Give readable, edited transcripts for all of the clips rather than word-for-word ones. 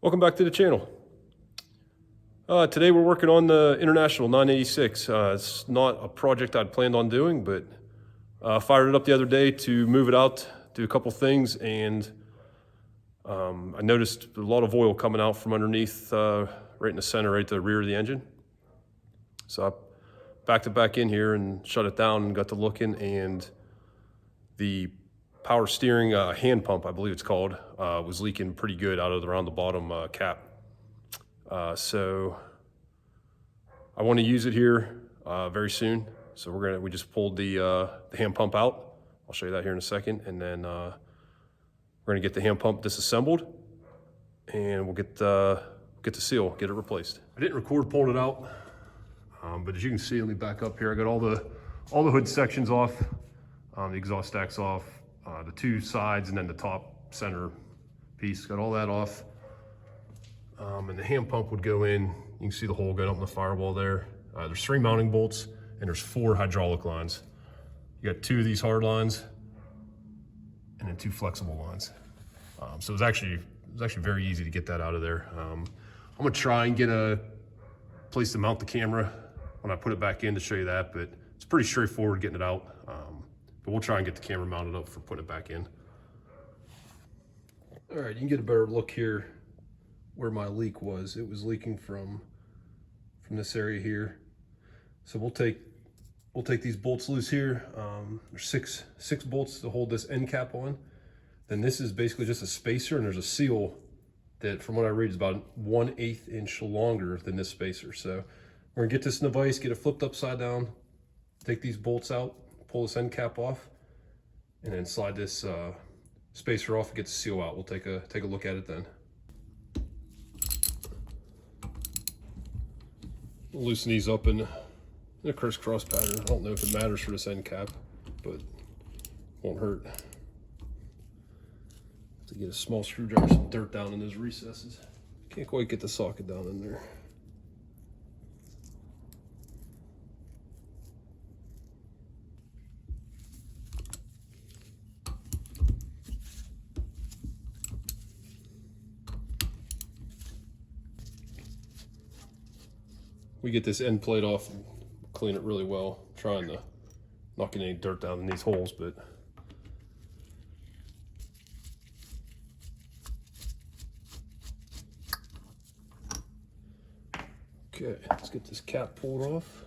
Welcome back to the channel. Today we're working on the International 986. It's not a project I'd planned on doing, but fired it up the other day to move it out, do a couple things, and I noticed a lot of oil coming out from underneath, right in the center, right at the rear of the engine. So I backed it back in here and shut it down and got to looking, and the power steering hand pump, I believe it's called, was leaking pretty good out of around the bottom cap. So I want to use it here very soon. So we just pulled the hand pump out. I'll show you that here in a second, and then we're gonna get the hand pump disassembled, and we'll get the seal, get it replaced. I didn't record pulling it out, but as you can see, let me back up here. I got all the hood sections off, the exhaust stacks off. The two sides and then the top center piece, got all that off. And the hand pump would go in. You can see the hole going up in the firewall there. There's 3 mounting bolts and there's 4 hydraulic lines. You got 2 of these hard lines and then 2 flexible lines. So it was actually very easy to get that out of there. I'm gonna try and get a place to mount the camera when I put it back in to show you that, but it's pretty straightforward getting it out. But we'll try and get the camera mounted up for putting it back in. All right, you can get a better look here where my leak was. It was leaking from this area here. So we'll take these bolts loose here. There's six bolts to hold this end cap on. Then this is basically just a spacer, and there's a seal that, from what I read, is about 1/8 inch longer than this spacer. So we're gonna get this in the vise, get it flipped upside down, take these bolts out, pull this end cap off, and then slide this spacer off and get the seal out. We'll take a look at it then. We'll loosen these up in a crisscross pattern. I don't know if it matters for this end cap, but it won't hurt. To get a small screwdriver, some dirt down in those recesses. Can't quite get the socket down in there. We get this end plate off and clean it really well, trying to not get any dirt down in these holes, but okay, let's get this cap pulled off.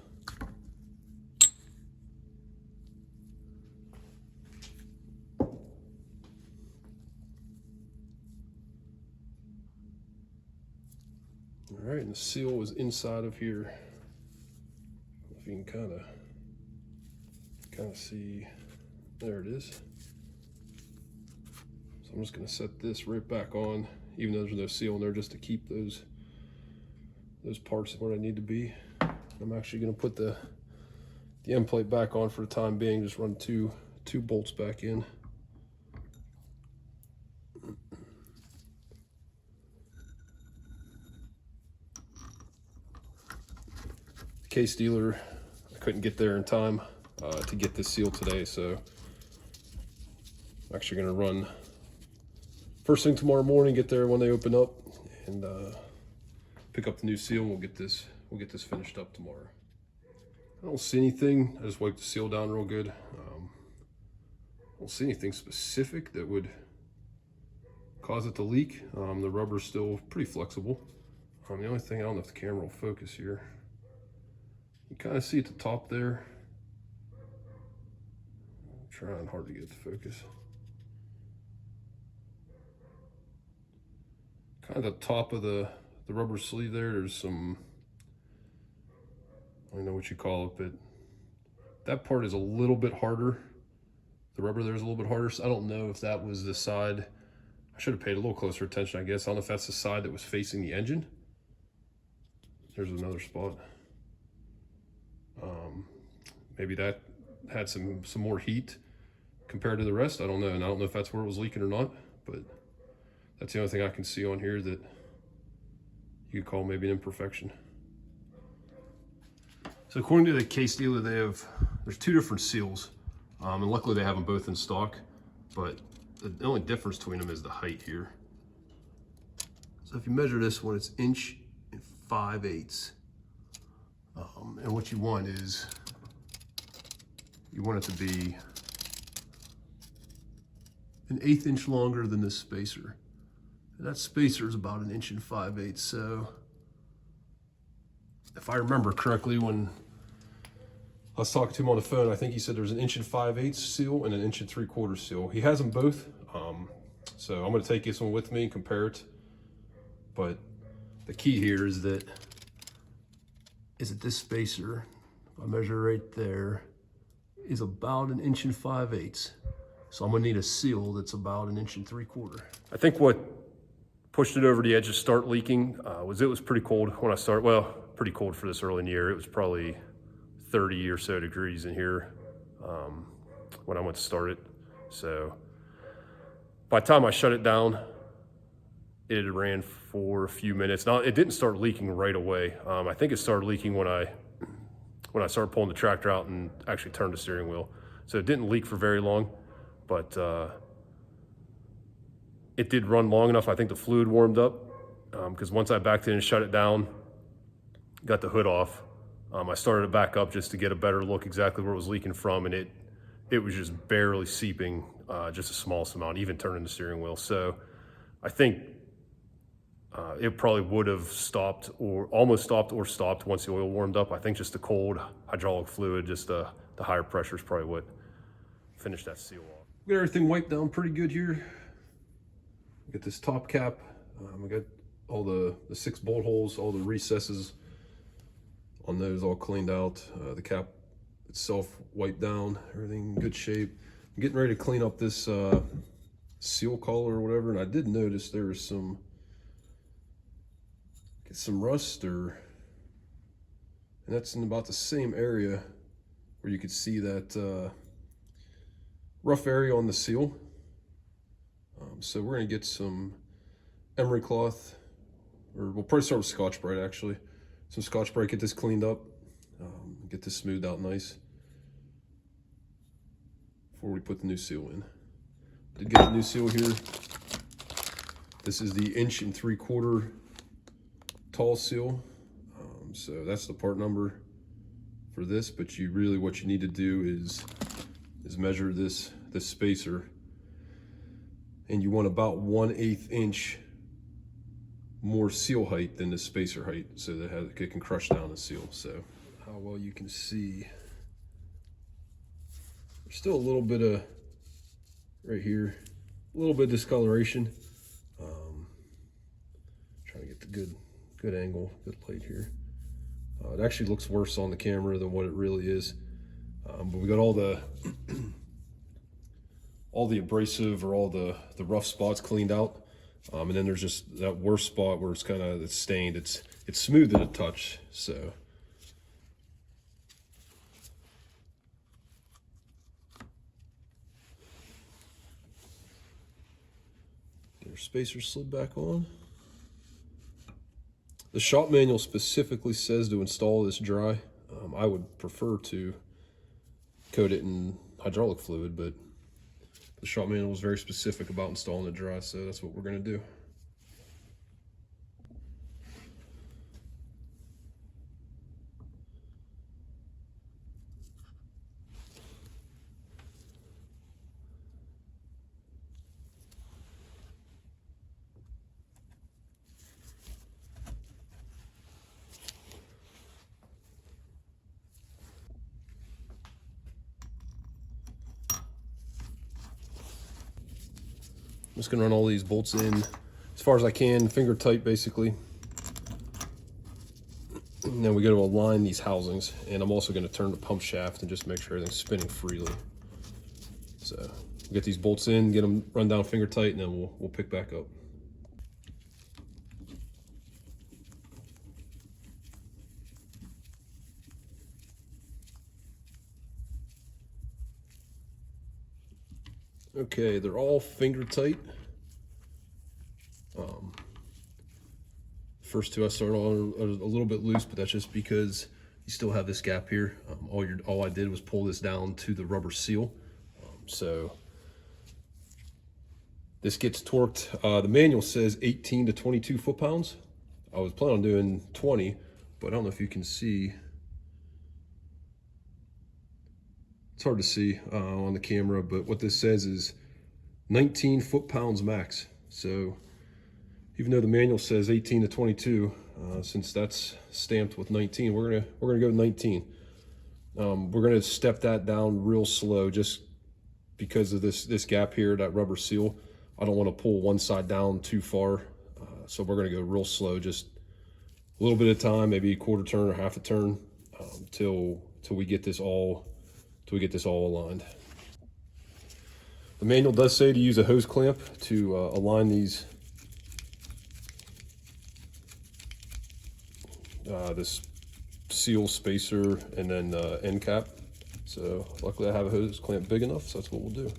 All right, and the seal was inside of here. If you can kind of see, there it is. So I'm just going to set this right back on, even though there's no seal in there, just to keep those parts where they need to be. I'm actually going to put the end plate back on for the time being. Just run two bolts back in. Case dealer, I couldn't get there in time to get this seal today, so I'm actually going to run first thing tomorrow morning, get there when they open up, and pick up the new seal, and we'll get this finished up tomorrow. I don't see anything. I just wiped the seal down real good. I don't see anything specific that would cause it to leak. The rubber's still pretty flexible. The only thing, I don't know if the camera will focus here. You kind of see at the top there. I'm trying hard to get it to focus. Kind of the top of the rubber sleeve there, there's some, I don't know what you call it, but that part is a little bit harder. The rubber there is a little bit harder, so I don't know if that was the side. I should have paid a little closer attention, I guess. I don't know if that's the side that was facing the engine. There's another spot. Maybe that had some more heat compared to the rest. I don't know, and I don't know if that's where it was leaking or not, but that's the only thing I can see on here that you could call maybe an imperfection. So according to the case dealer, there's 2 different seals, and luckily they have them both in stock, but the only difference between them is the height here. So if you measure this one, it's 1 5/8. And what you want is, you want it to be 1/8 inch longer than this spacer. And that spacer is about 1 5/8. So if I remember correctly, when I was talking to him on the phone, I think he said there's an 1 5/8 seal and an 1 3/4 seal. He has them both. So I'm gonna take this one with me and compare it. But the key here is that this spacer, if I measure right there, is about 1 5/8. So I'm gonna need a seal that's about 1 3/4. I think what pushed it over the edge to start leaking was it was pretty cold when I started. Well, pretty cold for this early in the year. It was probably 30 or so degrees in here when I went to start it. So by the time I shut it down, it had ran for a few minutes. Now, it didn't start leaking right away. I think it started leaking when I started pulling the tractor out and actually turned the steering wheel. So it didn't leak for very long, but it did run long enough. I think the fluid warmed up because once I backed in and shut it down, got the hood off, I started it back up just to get a better look exactly where it was leaking from, and it was just barely seeping, just the smallest amount, even turning the steering wheel. So I think it probably would have stopped or almost stopped or stopped once the oil warmed up. I think just the cold hydraulic fluid, just the higher pressure is probably what finished that seal off. We got everything wiped down pretty good here. We got this top cap. We got all the 6 bolt holes, all the recesses on those all cleaned out. The cap itself wiped down, everything in good shape. I'm getting ready to clean up this seal collar or whatever, and I did notice there was some rust, and that's in about the same area where you could see that rough area on the seal. So we're gonna get some emery cloth, or we'll probably start with Scotch-Brite actually. Some Scotch-Brite, get this cleaned up, get this smoothed out nice before we put the new seal in. To get the new seal here, this is the 1 3/4 tall seal. So that's the part number for this, but what you need to do is measure this spacer, and you want about 1/8 inch more seal height than the spacer height, so that it can crush down the seal. So how well you can see, there's still a little bit of, right here, a little bit of discoloration. Trying to get the good angle, good plate here. It actually looks worse on the camera than what it really is. But we got all the abrasive or all the rough spots cleaned out. And then there's just that worst spot where it's stained. It's smooth at a touch, so. Get our spacer slid back on. The shop manual specifically says to install this dry. I would prefer to coat it in hydraulic fluid, but the shop manual is very specific about installing it dry, so that's what we're going to do. I'm just gonna run all these bolts in as far as I can, finger tight basically. And then we got to align these housings, and I'm also gonna turn the pump shaft and just make sure everything's spinning freely. So we'll get these bolts in, get them run down finger tight, and then we'll pick back up. Okay, they're all finger tight. First two I started on are a little bit loose, but that's just because you still have this gap here. All I did was pull this down to the rubber seal. So This gets torqued. The manual says 18 to 22 foot-pounds. I was planning on doing 20, but I don't know if you can see. It's hard to see on the camera, but what this says is 19 foot-pounds max. So even though the manual says 18 to 22, since that's stamped with 19, we're gonna go 19. We're gonna step that down real slow just because of this gap here, that rubber seal. I don't want to pull one side down too far, so we're gonna go real slow, just a little bit of time, maybe a quarter turn or half a turn, till we get this all aligned. The manual does say to use a hose clamp to align these this seal spacer and then end cap. So luckily I have a hose clamp big enough, so that's what we'll do.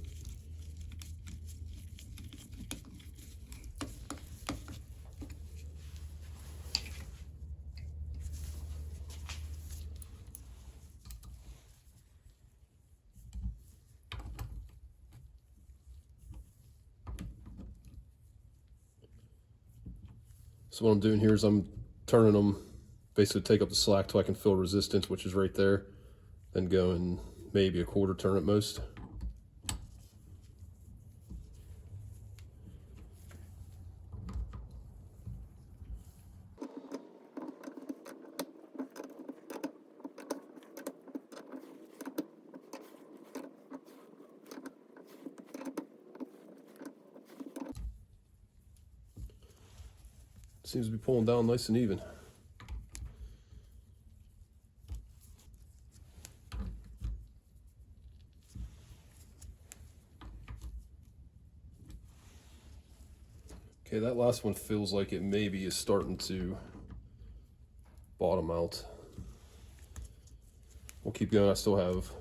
So what I'm doing here is I'm turning them, basically take up the slack till I can feel resistance, which is right there, then going maybe a quarter turn at most. Seems to be pulling down nice and even. Okay, that last one feels like it maybe is starting to bottom out. We'll keep going. I still have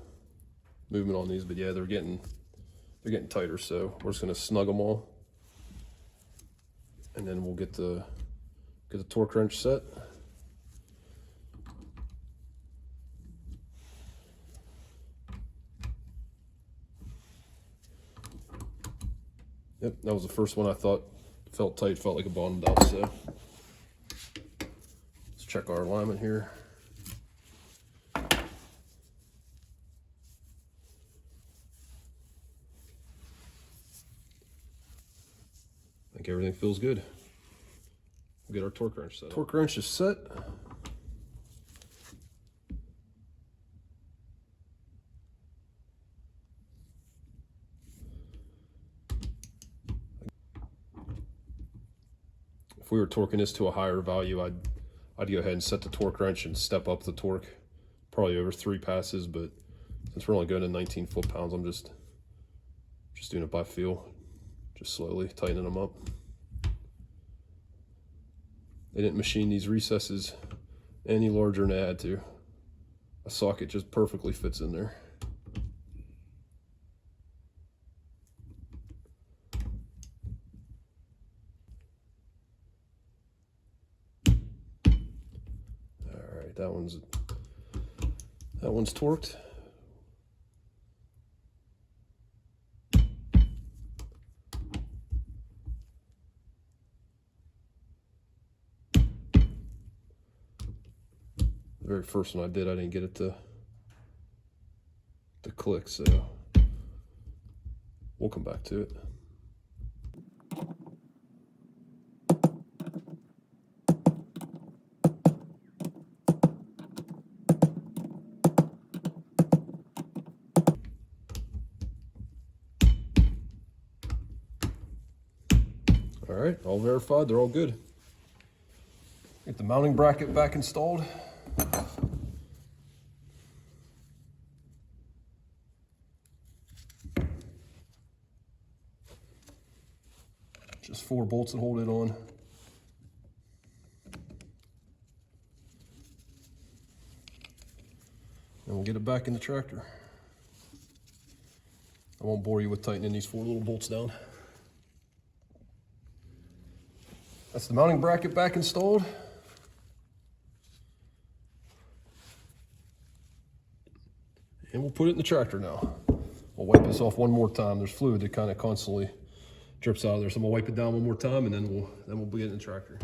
movement on these, but yeah, they're getting tighter, so we're just gonna snug them all. And then we'll get the torque wrench set. Yep, that was the first one I thought felt tight, felt like it bottomed out, so let's check our alignment here. I think everything feels good. We'll get our torque wrench set. Torque wrench is set. If we were torquing this to a higher value, I'd go ahead and set the torque wrench and step up the torque, probably over 3 passes. But since we're only going to 19 foot-pounds, I'm just doing it by feel, just slowly tightening them up. They didn't machine these recesses any larger than I had to. A socket just perfectly fits in there. All right, that one's torqued. The very first one I did, I didn't get it to click, so we'll come back to it. All right, all verified, they're all good. Get the mounting bracket back installed. Just 4 bolts that hold it on. And we'll get it back in the tractor. I won't bore you with tightening these 4 little bolts down. That's the mounting bracket back installed. And we'll put it in the tractor now. We'll wipe this off one more time. There's fluid that kind of constantly drips out of there. So I'm gonna wipe it down one more time, and then we'll be in the tractor.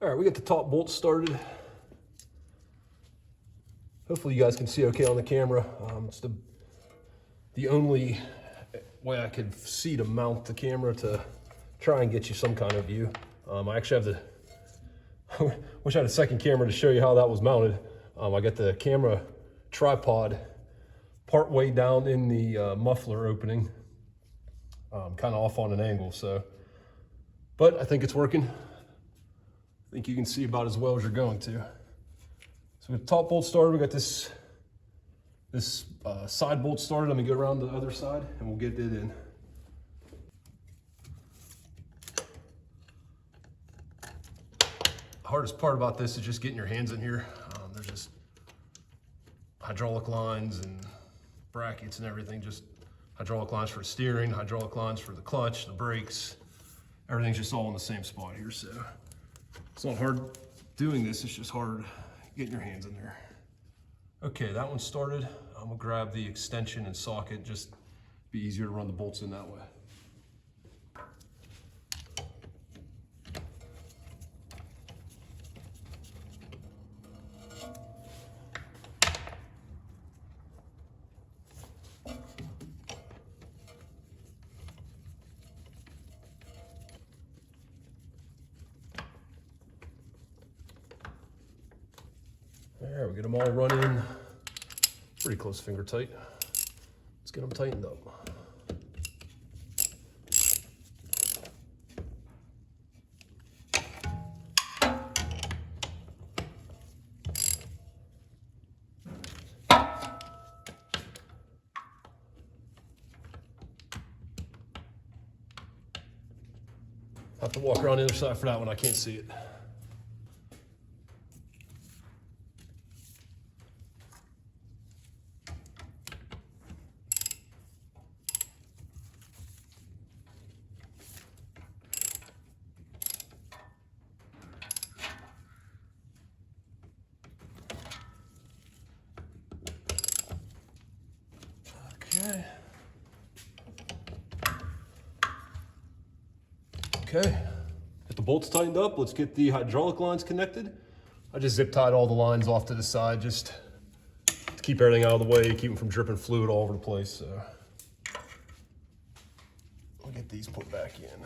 All right, we got the top bolt started. Hopefully you guys can see okay on the camera. It's the only way I could see to mount the camera to try and get you some kind of view. I actually have wish I had a second camera to show you how that was mounted. I got the camera tripod part way down in the muffler opening, kind of off on an angle. But I think it's working. I think you can see about as well as you're going to. So with the top bolt started, we got this side bolt started. Let me go around the other side and we'll get it in. The hardest part about this is just getting your hands in here. There's just hydraulic lines and brackets and everything, just hydraulic lines for steering, hydraulic lines for the clutch, the brakes. Everything's just all in the same spot here, so it's not hard doing this, it's just hard getting your hands in there. Okay, that one started. I'm gonna grab the extension and socket, just be easier to run the bolts in that way. There, we get them all running pretty close finger tight. Let's get them tightened up. Have to walk around the other side for that one, I can't see it. Okay, get the bolts tightened up. Let's get the hydraulic lines connected. I just zip tied all the lines off to the side just to keep everything out of the way, keep them from dripping fluid all over the place. So we'll get these put back in.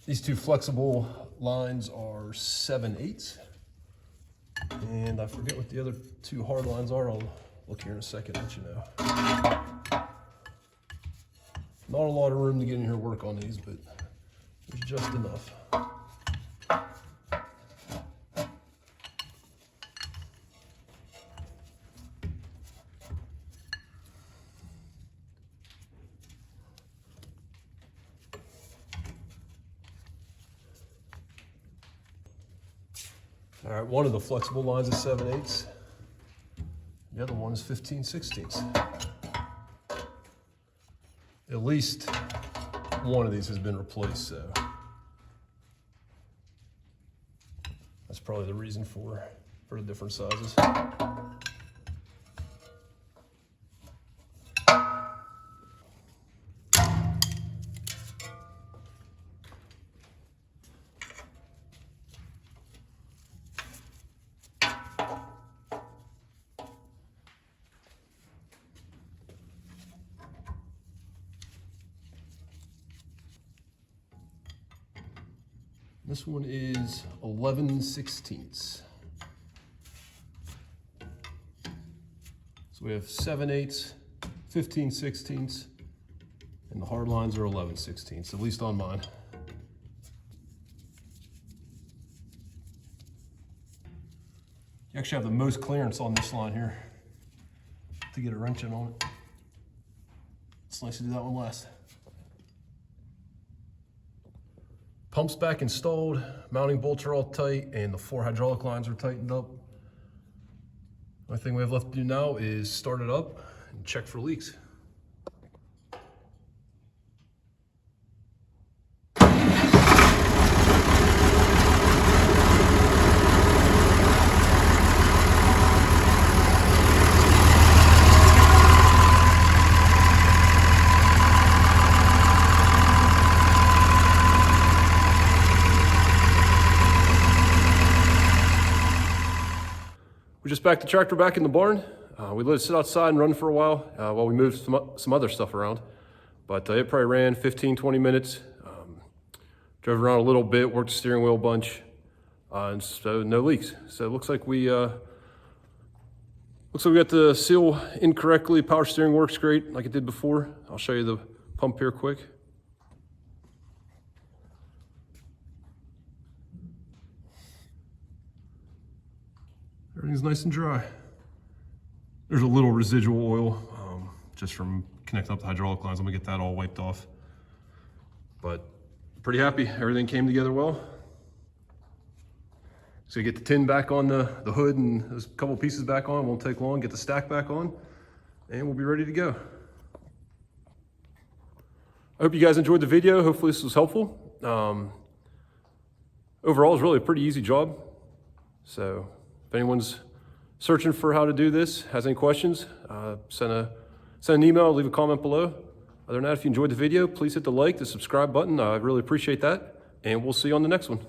These two flexible lines are 7/8, and I forget what the other two hard lines are. I'll look here in a second and let you know. Not a lot of room to get in here and work on these, but there's just enough. All right, one of the flexible lines is 7/8. The other one is 15/16. At least one of these has been replaced, so that's probably the reason for the different sizes. This one is 11/16. So we have 7/8, 15/16, and the hard lines are 11/16, at least on mine. You actually have the most clearance on this line here to get a wrench in on it. It's nice to do that one last. Pump's back installed, mounting bolts are all tight, and the 4 hydraulic lines are tightened up. The only thing we have left to do now is start it up and check for leaks. We just backed the tractor back in the barn. We let it sit outside and run for a while we moved some other stuff around. But it probably ran 15, 20 minutes. Drove around a little bit, worked the steering wheel a bunch, and so no leaks. So it looks like we got the seal incorrectly. Power steering works great like it did before. I'll show you the pump here quick. Everything's nice and dry. There's a little residual oil just from connecting up the hydraulic lines. I'm gonna get that all wiped off. But pretty happy, everything came together well. So you get the tin back on the hood and there's a couple pieces back on, won't take long, get the stack back on, and we'll be ready to go. I hope you guys enjoyed the video. Hopefully this was helpful. Overall, it's really a pretty easy job. So if anyone's searching for how to do this, has any questions, send an email, leave a comment below. Other than that, if you enjoyed the video, please hit the like, the subscribe button. I really appreciate that, and we'll see you on the next one.